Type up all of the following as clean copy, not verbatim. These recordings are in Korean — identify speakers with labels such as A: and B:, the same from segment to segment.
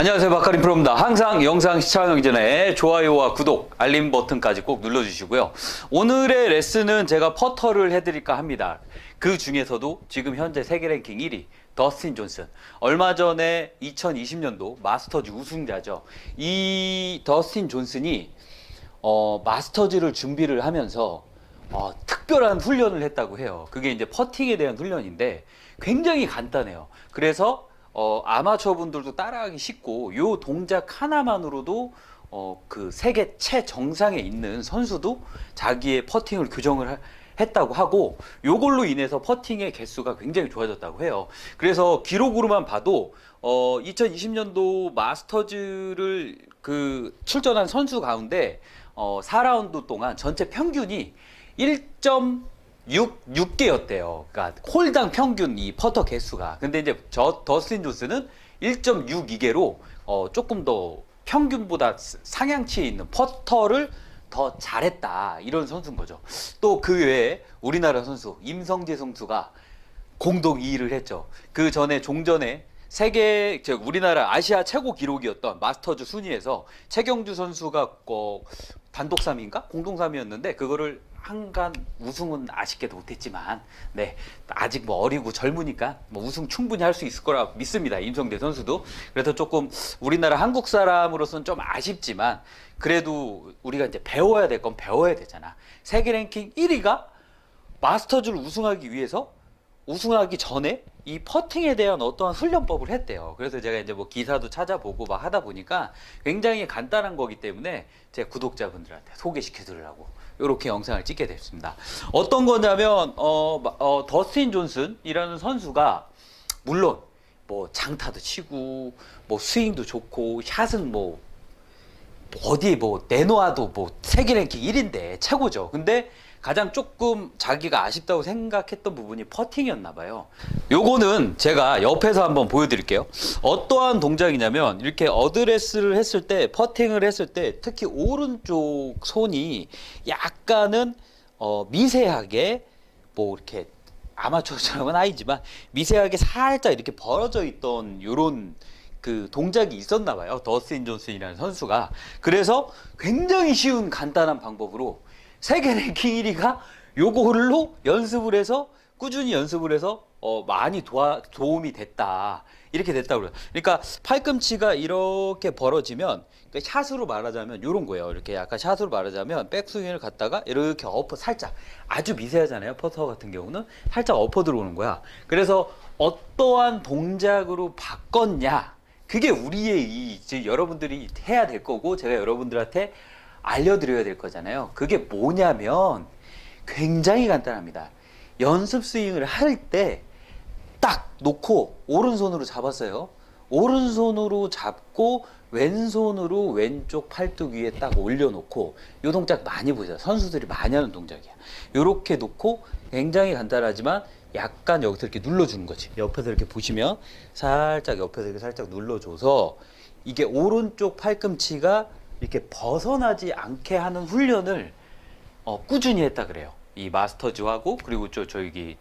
A: 안녕하세요, 박하림 프로입니다. 항상 영상 시청하기 전에 좋아요와 구독, 알림 버튼까지 꼭 눌러주시고요. 오늘의 레슨은 제가 퍼터를 해드릴까 합니다. 그 중에서도 지금 현재 세계 랭킹 1위 더스틴 존슨, 얼마 전에 2020년도 마스터즈 우승자죠. 이 더스틴 존슨이 마스터즈를 준비를 하면서 특별한 훈련을 했다고 해요. 그게 이제 퍼팅에 대한 훈련인데 굉장히 간단해요. 그래서 아마추어 분들도 따라하기 쉽고, 요 동작 하나만으로도 그 세계 최정상에 있는 선수도 자기의 퍼팅을 교정을 했다고 하고, 요걸로 인해서 퍼팅의 개수가 굉장히 좋아졌다고 해요. 그래서 기록으로만 봐도 2020년도 마스터즈를 출전한 선수 가운데 4라운드 동안 전체 평균이 1.66개였대요. 그러니까 홀당 평균 이 퍼터 개수가. 근데 이제 더스틴 존슨은 1.62개로 조금 더 평균보다 상향치에 있는 퍼터를 더 잘했다, 이런 선수인 거죠. 또 그 외에 우리나라 선수 임성재 선수가 공동 2위를 했죠. 그 전에 종전에 우리나라 아시아 최고 기록이었던 마스터즈 순위에서 최경주 선수가 단독 3위인가? 공동 3위였는데 그거를 한간 우승은 아쉽게도 못했지만, 네, 아직 뭐 어리고 젊으니까 뭐 우승 충분히 할 수 있을 거라 믿습니다. 임성재 선수도. 그래서 조금 우리나라 한국 사람으로서는 좀 아쉽지만, 그래도 우리가 이제 배워야 될 건 배워야 되잖아. 세계 랭킹 1위가 마스터즈를 우승하기 위해서 우승하기 전에 이 퍼팅에 대한 어떠한 훈련법을 했대요. 그래서 제가 이제 뭐 기사도 찾아보고 막 하다 보니까 굉장히 간단한 거기 때문에 제 구독자분들한테 소개시켜 드리려고 이렇게 영상을 찍게 됐습니다. 어떤 거냐면 더스틴 존슨이라는 선수가 물론 뭐 장타도 치고 뭐 스윙도 좋고 샷은 뭐 어디 뭐 내놓아도 뭐 세계 랭킹 1인데 최고죠. 근데 가장 조금 자기가 아쉽다고 생각했던 부분이 퍼팅이었나 봐요. 요거는 제가 옆에서 한번 보여드릴게요. 어떠한 동작이냐면, 이렇게 어드레스를 했을 때, 퍼팅을 했을 때 특히 오른쪽 손이 약간은 미세하게, 뭐 이렇게 아마추어처럼은 아니지만 미세하게 살짝 이렇게 벌어져 있던 요런 그 동작이 있었나 봐요, 더스틴 존슨이라는 선수가. 그래서 굉장히 쉬운 간단한 방법으로 세계 랭킹 1위가 요걸로 연습을 해서, 꾸준히 연습을 해서 많이 도움이 됐다, 이렇게 됐다고 그래요. 그러니까 팔꿈치가 이렇게 벌어지면, 그러니까 샷으로 말하자면 요런 거예요. 이렇게 약간 샷으로 말하자면 백스윙을 갔다가 이렇게 살짝, 아주 미세하잖아요, 퍼터 같은 경우는 살짝 엎어 들어오는 거야. 그래서 어떠한 동작으로 바꿨냐, 그게 우리의 이제 여러분들이 해야 될 거고, 제가 여러분들한테 알려드려야 될 거잖아요. 그게 뭐냐면 굉장히 간단합니다. 연습 스윙을 할 때 딱 놓고 오른손으로 잡았어요. 오른손으로 잡고 왼손으로 왼쪽 팔뚝 위에 딱 올려놓고, 이 동작 많이 보죠. 선수들이 많이 하는 동작이야. 이렇게 놓고 굉장히 간단하지만 약간 여기서 이렇게 눌러주는 거지. 옆에서 이렇게 보시면 살짝 옆에서 이렇게 살짝 눌러줘서 이게 오른쪽 팔꿈치가 이렇게 벗어나지 않게 하는 훈련을 꾸준히 했다 그래요. 이 마스터즈하고, 그리고 저기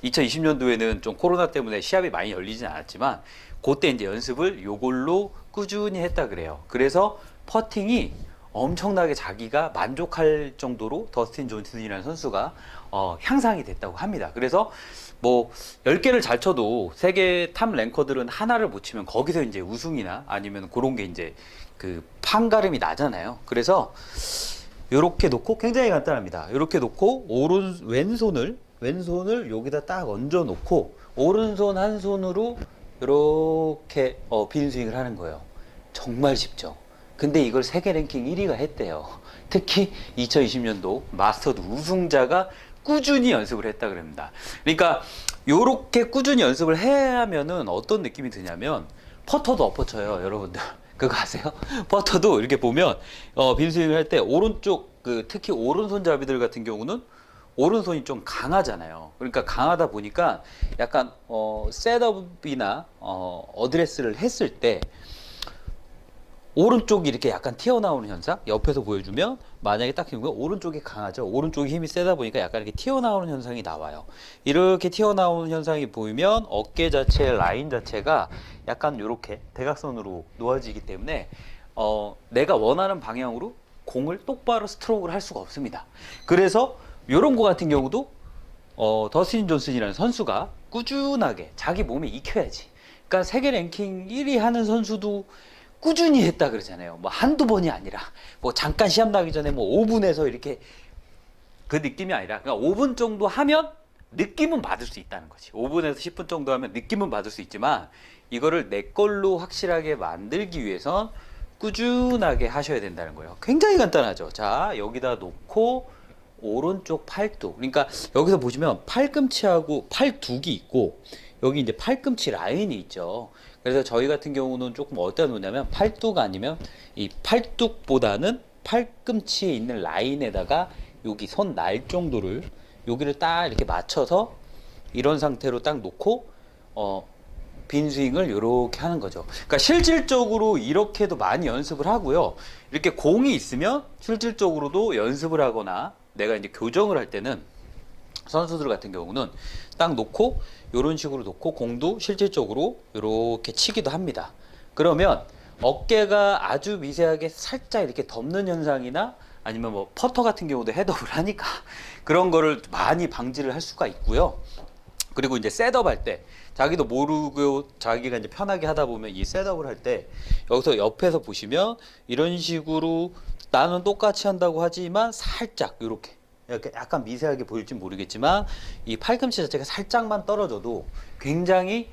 A: 2020년도에는 좀 코로나 때문에 시합이 많이 열리진 않았지만 그때 이제 연습을 요걸로 꾸준히 했다 그래요. 그래서 퍼팅이 엄청나게 자기가 만족할 정도로 더스틴 존슨이라는 선수가 향상이 됐다고 합니다. 그래서 뭐 10개를 잘 쳐도 세계 탑 랭커들은 하나를 못 치면 거기서 이제 우승이나 아니면 그런 게 이제 그 판가름이 나잖아요. 그래서 요렇게 놓고, 굉장히 간단합니다. 요렇게 놓고 왼손을 여기다 딱 얹어 놓고 오른손 한 손으로 이렇게 빈스윙을 하는 거예요. 정말 쉽죠. 근데 이걸 세계 랭킹 1위가 했대요. 특히 2020년도 마스터즈 우승자가 꾸준히 연습을 했다 그럽니다. 그러니까 요렇게 꾸준히 연습을 해야 하면은 어떤 느낌이 드냐면, 퍼터도 엎어쳐요, 여러분들. 그거 아세요? 퍼터도 이렇게 보면 빈스윙을 할 때 오른쪽, 특히 오른손잡이들 같은 경우는 오른손이 좀 강하잖아요. 그러니까 강하다 보니까 약간 셋업이나 어드레스를 했을 때 오른쪽이 이렇게 약간 튀어나오는 현상, 옆에서 보여주면 만약에 딱 보면 오른쪽이 강하죠. 오른쪽이 힘이 세다 보니까 약간 이렇게 튀어나오는 현상이 나와요. 이렇게 튀어나오는 현상이 보이면 어깨 자체 라인 자체가 약간 이렇게 대각선으로 놓아지기 때문에 내가 원하는 방향으로 공을 똑바로 스트로크를 할 수가 없습니다. 그래서 이런 거 같은 경우도 더스틴 존슨이라는 선수가 꾸준하게 자기 몸에 익혀야지. 그러니까 세계 랭킹 1위 하는 선수도 꾸준히 했다 그러잖아요. 뭐 한두 번이 아니라 뭐 잠깐 시합 나기 전에 뭐 5분에서 이렇게 그 느낌이 아니라 그러니까 5분 정도 하면 느낌은 받을 수 있다는 거지. 5분에서 10분 정도 하면 느낌은 받을 수 있지만 이거를 내 걸로 확실하게 만들기 위해선 꾸준하게 하셔야 된다는 거예요. 굉장히 간단하죠. 자, 여기다 놓고 오른쪽 팔뚝. 그러니까 여기서 보시면 팔꿈치하고 팔뚝이 있고 여기 이제 팔꿈치 라인이 있죠. 그래서 저희 같은 경우는 조금 어디다 놓냐면 팔뚝 아니면 이 팔뚝보다는 팔꿈치에 있는 라인에다가 여기 손 날 정도를 여기를 딱 이렇게 맞춰서 이런 상태로 딱 놓고 빈 스윙을 이렇게 하는 거죠. 그러니까 실질적으로 이렇게도 많이 연습을 하고요. 이렇게 공이 있으면 실질적으로도 연습을 하거나 내가 이제 교정을 할 때는 선수들 같은 경우는 딱 놓고 이런 식으로 놓고 공도 실질적으로 이렇게 치기도 합니다. 그러면 어깨가 아주 미세하게 살짝 이렇게 덮는 현상이나 아니면 뭐 퍼터 같은 경우도 헤드업을 하니까 그런 거를 많이 방지를 할 수가 있고요. 그리고 이제 셋업 할 때 자기도 모르고 자기가 이제 편하게 하다 보면 이 셋업을 할 때 여기서 옆에서 보시면 이런 식으로 나는 똑같이 한다고 하지만 살짝 이렇게 약간 미세하게 보일지 모르겠지만 이 팔꿈치 자체가 살짝만 떨어져도 굉장히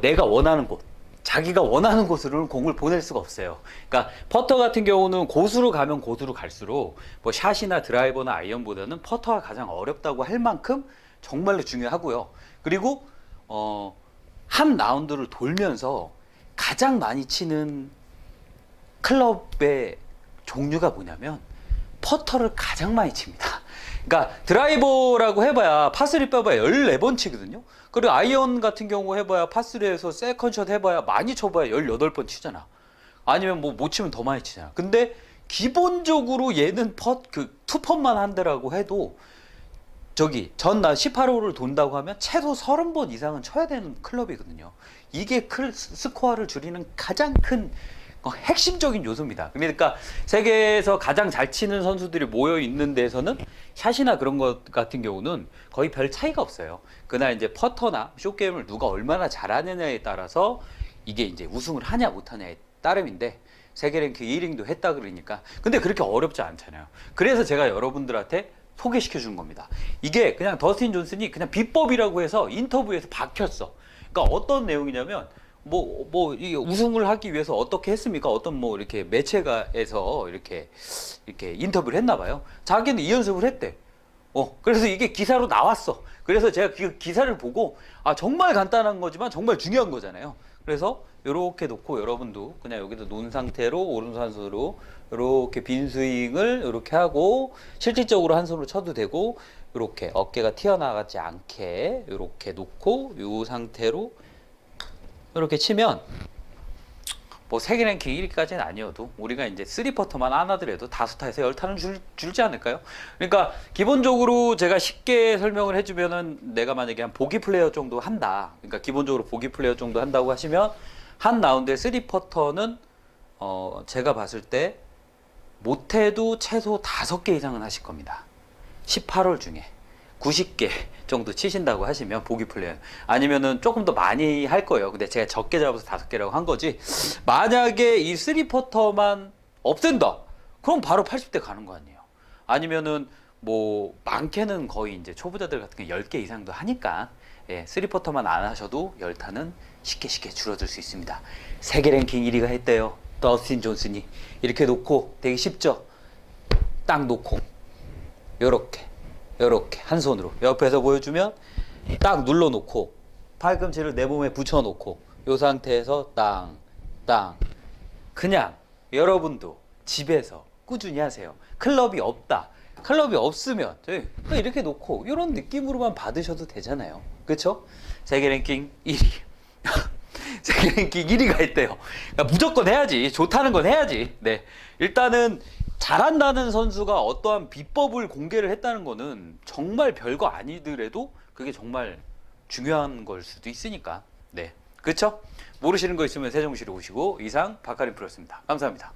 A: 내가 원하는 곳, 자기가 원하는 곳으로는 공을 보낼 수가 없어요. 그러니까 퍼터 같은 경우는 고수로 가면 고수로 갈수록 뭐 샷이나 드라이버나 아이언보다는 퍼터가 가장 어렵다고 할 만큼 정말로 중요하고요. 그리고 한 라운드를 돌면서 가장 많이 치는 클럽의 종류가 뭐냐면 퍼터를 가장 많이 칩니다. 그러니까 드라이버라고 해봐야 파3 빼봐야 14번 치거든요. 그리고 아이언 같은 경우 해봐야 파3에서 세컨샷 해봐야 많이 쳐봐야 18번 치잖아. 아니면 뭐 못 치면 더 많이 치잖아. 근데 기본적으로 얘는 투펀만 한다라고 해도 저기 나 18홀을 돈다고 하면 최소 30번 이상은 쳐야 되는 클럽이거든요. 이게 스코어를 줄이는 가장 큰 핵심적인 요소입니다. 그러니까 세계에서 가장 잘 치는 선수들이 모여 있는 데서는 샷이나 그런 것 같은 경우는 거의 별 차이가 없어요. 그날 이제 퍼터나 숏게임을 누가 얼마나 잘하느냐에 따라서 이게 이제 우승을 하냐 못하냐의 따름인데 세계 랭킹 1위도 했다 그러니까 근데 그렇게 어렵지 않잖아요. 그래서 제가 여러분들한테 소개시켜 준 겁니다. 이게 그냥 더스틴 존슨이 그냥 비법이라고 해서 인터뷰에서 박혔어. 그러니까 어떤 내용이냐면 이게 우승을 하기 위해서 어떻게 했습니까? 어떤 이렇게 매체가에서 이렇게 인터뷰를 했나 봐요. 자기는 이 연습을 했대. 그래서 이게 기사로 나왔어. 그래서 제가 그 기사를 보고 정말 간단한 거지만 정말 중요한 거잖아요. 그래서 이렇게 놓고 여러분도 그냥 여기다 놓은 상태로 오른손으로 이렇게 빈 스윙을 이렇게 하고 실질적으로 한 손으로 쳐도 되고 이렇게 어깨가 튀어나가지 않게 이렇게 놓고 이 상태로 이렇게 치면 세계 랭킹 1위까지는 아니어도 우리가 이제 3퍼터만 안 하더라도 5타에서 10타는 줄지 않을까요? 그러니까 기본적으로 제가 쉽게 설명을 해주면은 내가 만약에 한 보기 플레이어 정도 한다. 그러니까 기본적으로 보기 플레이어 정도 한다고 하시면 한 라운드에 3퍼터는 제가 봤을 때 못해도 최소 5개 이상은 하실 겁니다. 18홀 중에 90개 정도 치신다고 하시면 보기 플레이어 아니면은 조금 더 많이 할 거예요. 근데 제가 적게 잡아서 5개라고 한 거지. 만약에 이 3퍼터만 없앤다. 그럼 바로 80대 가는 거 아니에요. 아니면은 많게는 거의 이제 초보자들 같은 게 10개 이상도 하니까 3퍼터만 안 하셔도 10타는 쉽게 줄어들 수 있습니다. 세계 랭킹 1위가 했대요. 더스틴 존슨이. 이렇게 놓고 되게 쉽죠? 딱 놓고 요렇게 한 손으로 옆에서 보여주면 딱 눌러놓고 팔꿈치를 내 몸에 붙여놓고 이 상태에서 땅 그냥 여러분도 집에서 꾸준히 하세요. 클럽이 없다. 클럽이 없으면 이렇게 놓고 이런 느낌으로만 받으셔도 되잖아요. 그렇죠? 세계 랭킹 1위 세계 랭킹 1위가 있대요. 그러니까 무조건 해야지. 좋다는 건 해야지. 네. 일단은 잘한다는 선수가 어떠한 비법을 공개를 했다는 거는 정말 별거 아니더라도 그게 정말 중요한 걸 수도 있으니까. 네. 그렇죠? 모르시는 거 있으면 세종시로 오시고. 이상 바카린 프로였습니다. 감사합니다.